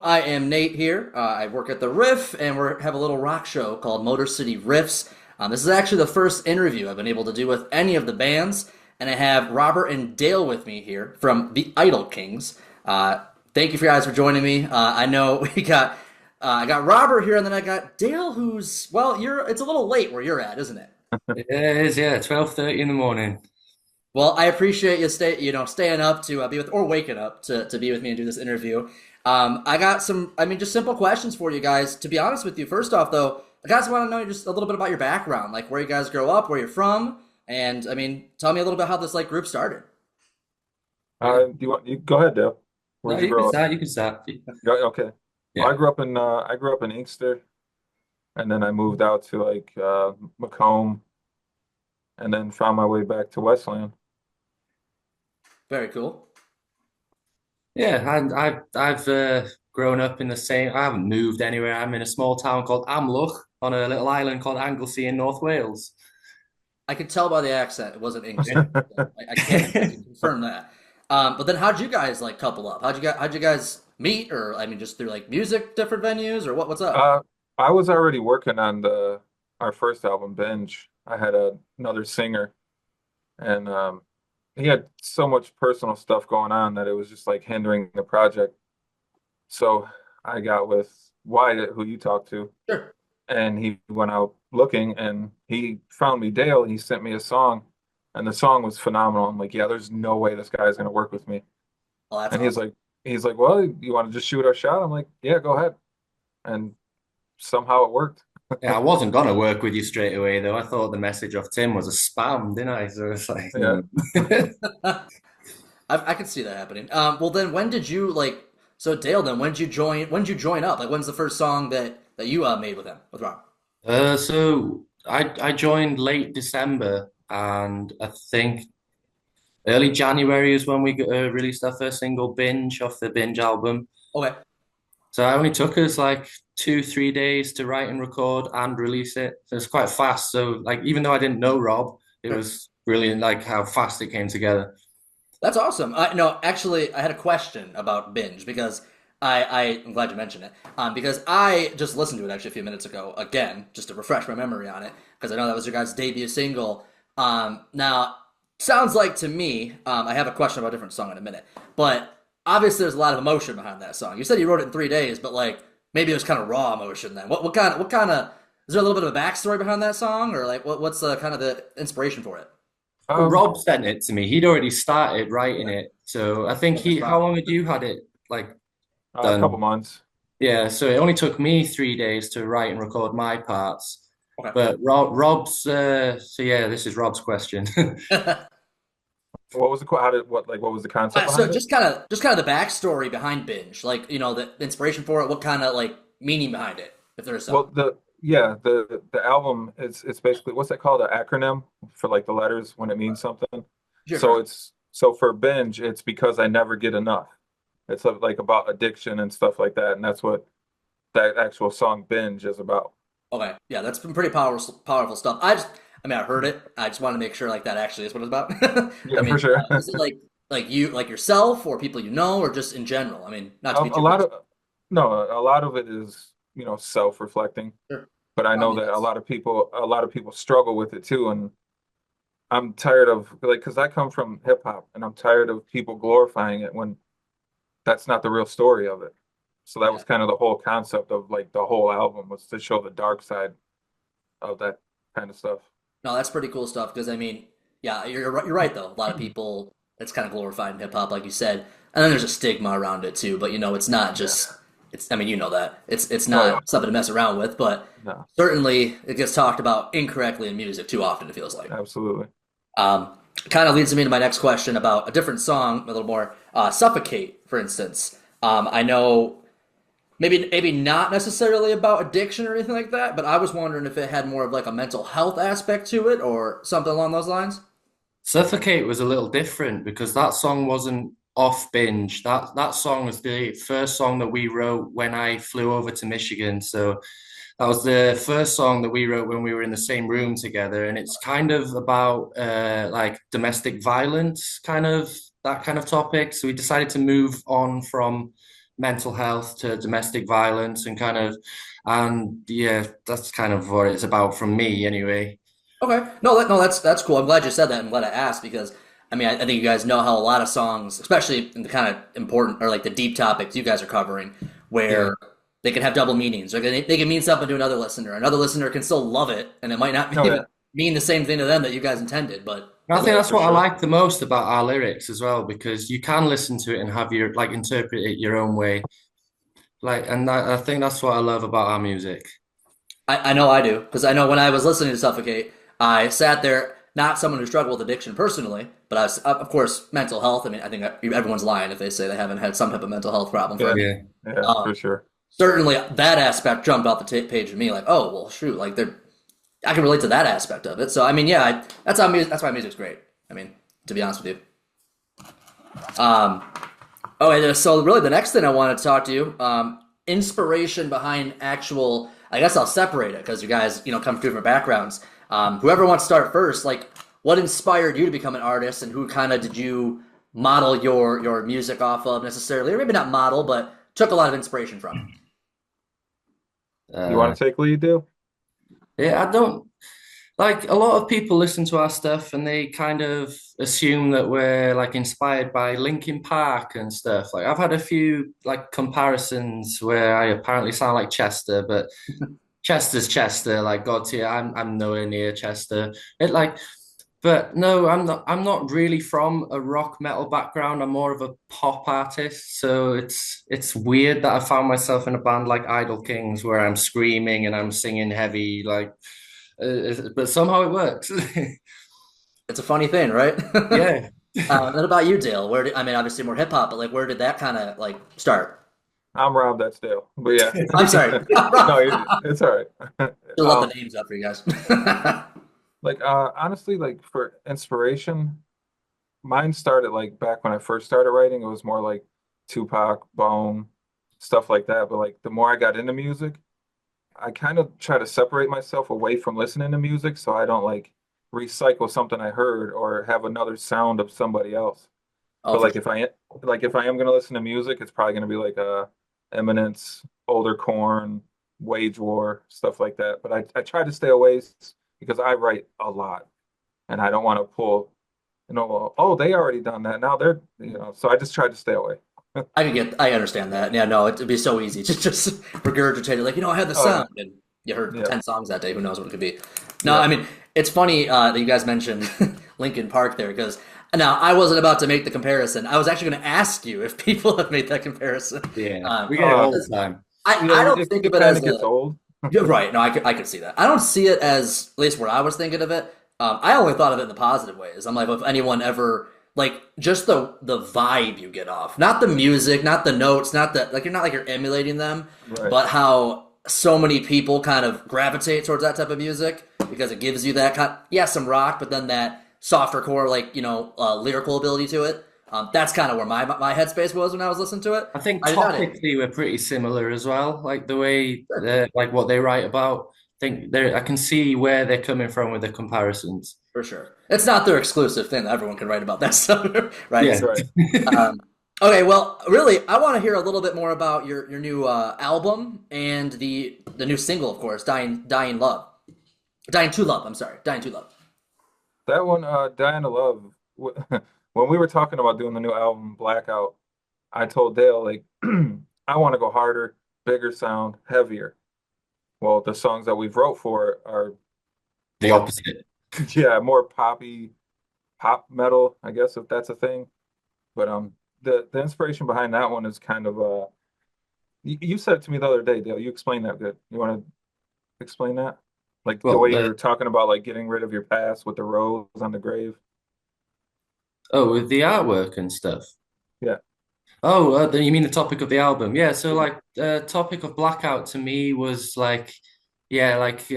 I am Nate here. I work at the WRIF, and we have a little rock show called Motor City Riffs. This is actually the first interview I've been able to do with any of the bands, and I have Robert and Dale with me here from the Idol Kings. Thank you for guys for joining me. I know I got Robert here, and then I got Dale, who's well, you're it's a little late where you're at, isn't it? It is, yeah, 12:30 in the morning. Well, I appreciate staying up to be with or waking up to be with me and do this interview. I got just simple questions for you guys. To be honest with you, first off, though, I guys want to know just a little bit about your background, like where you guys grow up, where you're from, and tell me a little bit how this like group started. Yeah. You go ahead, Dale. No, Where'd you you can grow up? start, you can start. Okay. Well, Yeah. I grew up in Inkster, and then I moved out to like Macomb, and then found my way back to Westland. Very cool. Yeah, and I've grown up in the same, I haven't moved anywhere. I'm in a small town called Amlwch on a little island called Anglesey in North Wales. I could tell by the accent it wasn't English. I can confirm that. But then how'd you guys like couple up? How'd you guys meet, or just through like music, different venues, or what's up? Uh, I was already working on the our first album, Binge. I had another singer, and he had so much personal stuff going on that it was just like hindering the project. So I got with Wyatt, who you talked to, Sure. and he went out looking and he found me Dale. He sent me a song, and the song was phenomenal. I'm like, yeah, there's no way this guy's gonna work with me. Oh, that's And awesome. he's like, well, you want to just shoot our shot? I'm like, yeah, go ahead. And somehow it worked. Yeah, I wasn't gonna work with you straight away though. I thought the message of Tim was a spam, didn't I? So it's like, Yeah. no. I could see that happening. Well, then when did you like? So Dale, then when did you join? When did you join up? Like, when's the first song that you made with him with Rob? So I joined late December, and I think early January is when we released our first single, Binge, off the Binge album. Okay, So it only took us like 2, 3 days to write and record and release it. So it's quite fast. So like even though I didn't know Rob, it sure. was brilliant like how fast it came together. That's awesome. No, actually, I had a question about Binge because I'm glad you mentioned it. Because I just listened to it actually a few minutes ago again, just to refresh my memory on it, because I know that was your guys' debut single. Now sounds like to me, I have a question about a different song in a minute, but obviously there's a lot of emotion behind that song. You said you wrote it in 3 days, but like maybe it was kind of raw emotion then. What kind of is there a little bit of a backstory behind that song, or like what's kind of the inspiration for it? Well, Um, Rob sent it to me. He'd already started writing it. So I think Oh, that's how Rob. long had you had it like a couple done? months. Yeah, so it only took me 3 days to write and record my parts. Okay. But Rob's so yeah, this is Rob's question. What was the how did what was the concept So behind it? just kind of the backstory behind Binge, like the inspiration for it, what kind of like meaning behind it, if there is some. Well, the album it's basically what's that called? An acronym for like the letters when it means something. Sure, sure. So for binge, it's because I never get enough. It's like about addiction and stuff like that, and that's what that actual song binge is about. Okay, yeah, that's been pretty powerful stuff. I heard it. I just want to make sure like that actually is what it's about. Yeah, for sure. Is it like you like yourself or people you know or just in general? Not to be A too lot personal. of no, a lot of it is self-reflecting, Sure. but I know that That's a lot of people struggle with it too, and I'm tired of like because I come from hip hop, and I'm tired of people glorifying it when that's not the real story of it. So that yeah. was kind of the whole concept of like the whole album was to show the dark side of that kind of stuff. No, that's pretty cool stuff because yeah, you're right though. A lot of people it's kind of glorified in hip hop, like you said, and then there's a stigma around it too. But it's not Yeah. just it's. You know that it's Oh yeah. not something to mess around with. But No, certainly it gets talked about incorrectly in music too often. It feels like. absolutely. Um, Kind of leads me to my next question about a different song, a little more "Suffocate," for instance. I know maybe not necessarily about addiction or anything like that, but I was wondering if it had more of like a mental health aspect to it or something along those lines. Suffocate was a little different because that song wasn't off Binge. That song was the first song that we wrote when I flew over to Michigan. So that was the first song that we wrote when we were in the same room together, and it's kind of about like domestic violence, kind of that kind of topic. So we decided to move on from mental health to domestic violence and and yeah, that's kind of what it's about from me anyway. Okay. No, no, that's cool. I'm glad you said that. I'm glad I asked because I mean, I think you guys know how a lot of songs, especially in the kind of important or like the deep topics you guys are covering, Yeah. where they can have double meanings. Or they can mean something to another listener. Another listener can still love it, and it might not Oh even yeah, mean the same thing to them that you guys intended. I But think yeah, that's for what I sure. like the most about our lyrics as well, because you can listen to it and have your like interpret it your own way. I think that's what I love about our music. I know I do because I know when I was listening to Suffocate, I sat there, not someone who struggled with addiction personally, but I was, of course, mental health. I mean, I think everyone's lying if they say they haven't had some type of mental health problem yeah, forever. Yeah. yeah, Um, for sure. Certainly, that aspect jumped off the page to me, like, oh, well, shoot, like I can relate to that aspect of it. So, I mean, yeah, that's why music's great. I mean, to be honest with you. Oh, and so really the next thing I wanted to talk to you, inspiration behind actual, I guess I'll separate it because you guys, come from different backgrounds. Whoever wants to start first, like what inspired you to become an artist and who kind of did you model your music off of necessarily, or maybe not model, but took a lot of inspiration from? You Uh, want to take lead, Dale? yeah, I don't like a lot of people listen to our stuff and they kind of assume that we're like inspired by Linkin Park and stuff. Like I've had a few like comparisons where I apparently sound like Chester, but Chester's Chester, like God tier. I'm nowhere near Chester. It like, but no, I'm not. I'm not really from a rock metal background. I'm more of a pop artist. So it's weird that I found myself in a band like Idle Kings where I'm screaming and I'm singing heavy, but somehow it works. It's a funny thing, right? Yeah. What about you, Dale? I mean, obviously more hip hop, but like, where did that kind of like start? I'm Rob, that's Dale. But yeah, I'm sorry, no, Rob. it's all right. Should let the Um, names up for you guys. like honestly, like for inspiration, mine started like back when I first started writing. It was more like Tupac, Bone, stuff like that. But like the more I got into music, I kind of try to separate myself away from listening to music so I don't like recycle something I heard or have another sound of somebody else. Oh, But for like sure. if I am gonna listen to music, it's probably gonna be like Eminence, Older Corn, Wage War, stuff like that. But I try to stay away because I write a lot and I don't want to pull, well, oh, they already done that. Now they're, so I just try to stay away. I understand that. Yeah, no, it'd be so easy to just regurgitate it. Like, I had the Oh yeah. sound, and you heard Yeah. 10 songs that day. Who knows what it could be? No, I Yeah. mean, it's funny that you guys mentioned Linkin Park there because now I wasn't about to make the comparison. I was actually going to ask you if people have made that comparison. Yeah. Um, We get it Uh, all the time. I don't think it of it kind as of gets a old. You're right. No, I could see that. I don't see it as, at least where I was thinking of it. I only thought of it in the positive ways. I'm like, if anyone ever, like, just the vibe you get off, not the music, not the notes, not the, like, you're not like you're emulating them, Right. but how so many people kind of gravitate towards that type of music because it gives you that kind, yeah, some rock, but then that softer core, like, lyrical ability to it. That's kind of where my headspace was when I was listening to it. I think I did not. topically we're pretty similar as well. Like the way like what they write about. I can see where they're coming from with the comparisons. For sure. It's not their exclusive thing that everyone can write about that stuff, right? Yeah. So, Right. okay, well, really, I want to hear a little bit more about your new album and the new single, of course, Dying Love. Dying to Love, I'm sorry. Dying to Love. That one, Diana Love, when we were talking about doing the new album, Blackout, I told Dale, like, I want to go harder, bigger sound, heavier. Well, the songs that we've wrote for are The more, opposite. yeah, more poppy, pop metal, I guess, if that's a thing. But the inspiration behind that one is kind of you said it to me the other day, Dale. You explained that good. You want to explain that? Like the Well, way you were talking about like getting rid of your past with the rose on the grave. with the artwork and stuff. Yeah. Oh, then you mean the topic of the album? Yeah. So like the topic of Blackout to me was like, yeah, like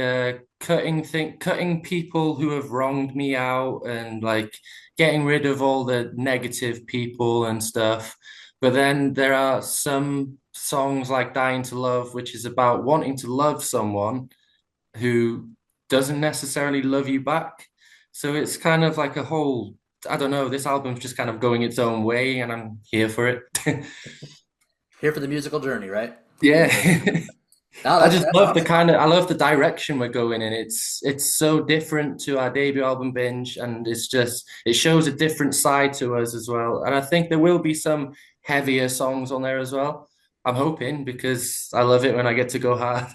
cutting people who have wronged me out and like getting rid of all the negative people and stuff. But then there are some songs like Dying to Love, which is about wanting to love someone who doesn't necessarily love you back. So it's kind of like a whole, I don't know, this album's just kind of going its own way and I'm here for it. here for the musical journey, right? Yeah. No, I just that's love awesome. I love the direction we're going in. It's so different to our debut album Binge, and it shows a different side to us as well. And I think there will be some heavier songs on there as well. I'm hoping because I love it when I get to go hard.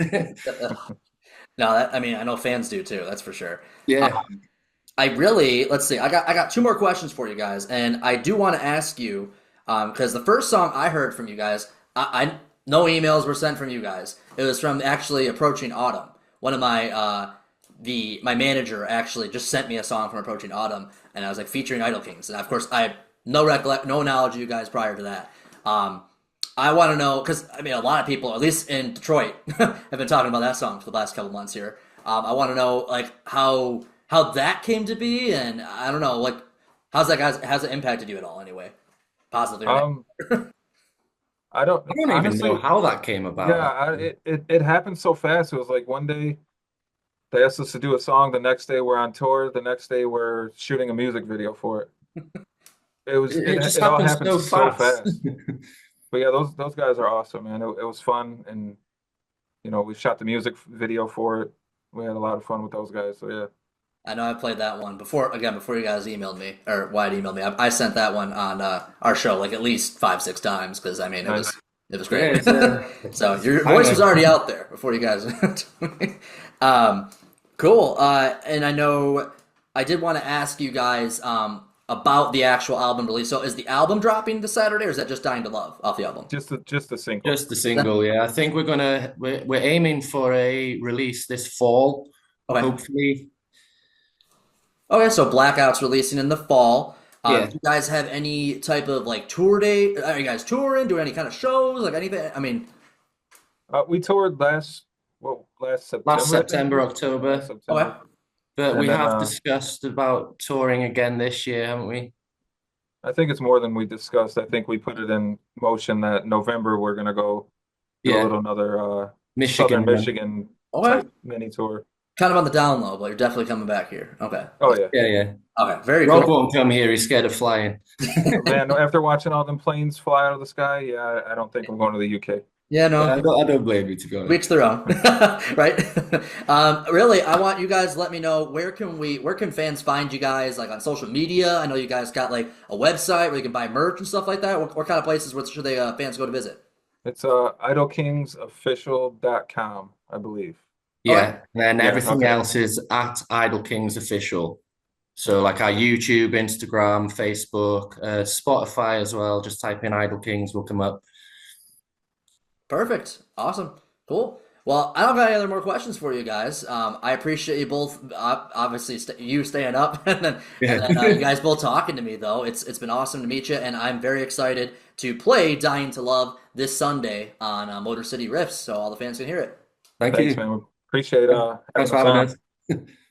No, I mean, I know fans do too. That's for sure. Yeah. I really, let's see. I got two more questions for you guys, and I do want to ask you because the first song I heard from you guys, I no emails were sent from you guys. It was from actually Approaching Autumn. One of my manager actually just sent me a song from Approaching Autumn, and I was like featuring Idol Kings, and of course I had no knowledge of you guys prior to that. Um, I want to know because I mean a lot of people, at least in Detroit, have been talking about that song for the last couple months here. I want to know like how that came to be, and I don't know like how's it impacted you at all anyway, positively or Um, I don't I don't even know honestly. how that came Yeah, about. it happened so fast. It was like one day they asked us to do a song. The next day we're on tour. The next day we're shooting a music video for it. It just It all happened happened so so fast. fast. But yeah, those guys are awesome, man. It was fun, and we shot the music video for it. We had a lot of fun with those guys. So yeah, I know I played that one before. Again, before you guys emailed me or Wyatt emailed me, I sent that one on our show like at least 5 6 times because I mean nice. it was Yeah, great. So your voice was banger. already out there before you guys. um, cool. And I know I did want to ask you guys about the actual album release. So is the album dropping this Saturday, or is that just Dying to Love off the album? Just a single. Just the single, yeah. I think we're aiming for a release this fall, Okay. hopefully. Okay, so Blackout's releasing in the fall. Yeah. Do you guys have any type of like tour date? Are you guys touring? Doing any kind of shows? Like anything? I mean, We toured last Last September, I think it September, was. Last October. okay, September. But And we then have discussed about touring again this year, haven't we? I think it's more than we discussed. I think we put it in motion that November we're gonna go do a Yeah. little another Southern Michigan then. Michigan okay. type mini tour. Kind of on the down low, but you're definitely coming back here. Okay, Oh yeah. Yeah, yeah. okay, very Rob cool. won't come here, he's scared of flying. Man, after watching all them planes fly out of the sky, yeah, I don't think I'm going to the UK. Yeah, Yeah, no, I don't blame you to be honest. each their own, right? Really, I want you guys to let me know where can fans find you guys like on social media? I know you guys got like a website where you can buy merch and stuff like that. What kind of places where should they fans go to visit? It's idolkingsofficial.com, I believe. Okay, Yeah. And then Yeah, everything okay. else is at Idle Kings Official. So like our YouTube, Instagram, Facebook, Spotify as well. Just type in Idle Kings, will come up. perfect, awesome, cool. Well, I don't got any other more questions for you guys. I appreciate you both, obviously you staying up, Yeah. you guys both talking to me though. It's been awesome to meet you, and I'm very excited to play "Dying to Love" this Sunday on Motor City Riffs, so all the fans can hear it. Thank Thanks, you. man. Appreciate Thanks having for us having on. us.